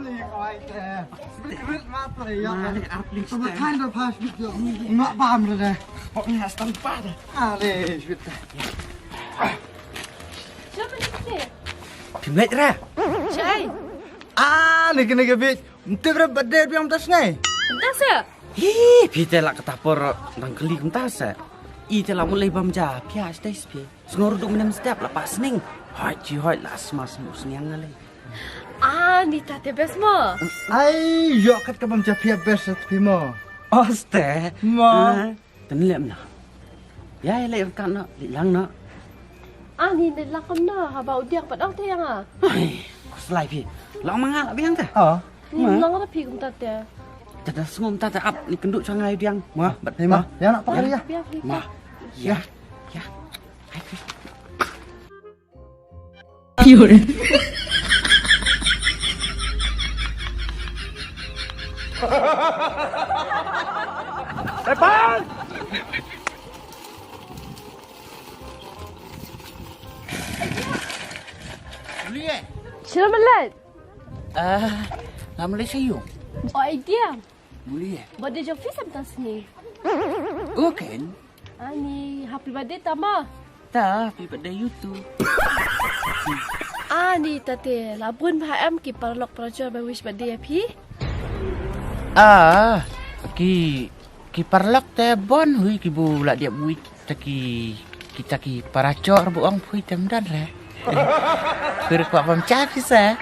nih kau itu. Sebut matre ya. Mari artis. Sama kan dah pas video. Mak paham dah. Pokoknya setempat dah. Ale, sebut. Siapa ni? Timlet ra. Cai. Ni kena gebit. Untuk berapa day biang tas ni? Entah saya. Hi, pite la katapor nang keli kumtasa. Ite la mulai bamja, pia stay spi. Snor duk minam step la pas ning. Hai ji hai las mas mus niang ngale. Ni tate bes mo. Ai, yo kat kabam japia best pimo. Oste. Ma. Ten lem na. Ya le kan na, li lang na. Ni lakam na haba udiak padang te yang ah. Ai, selai pi. Lang manga la biang ta. Ni nang ada pi kum tate. Tada sengom tata ap ni kenduk sangai diang. Ma, bat Ma, ya nak pakai ya. Biar kita. Ma. Ya. Ya. Hai. Depan. Boleh. Sila melat. Lama le sayo. Oh idea. Boleh. Birthday Jofi sampai sini. Okay. Ni happy birthday tama. Ta, pi pada YouTube. Ni tate labun paham ki parlok prajo by wish birthday pi. Ki parlak te bon hui ki bu la dia bui kita ki paracor bu ang pui tem dan re. Ker kwa pam cha sa.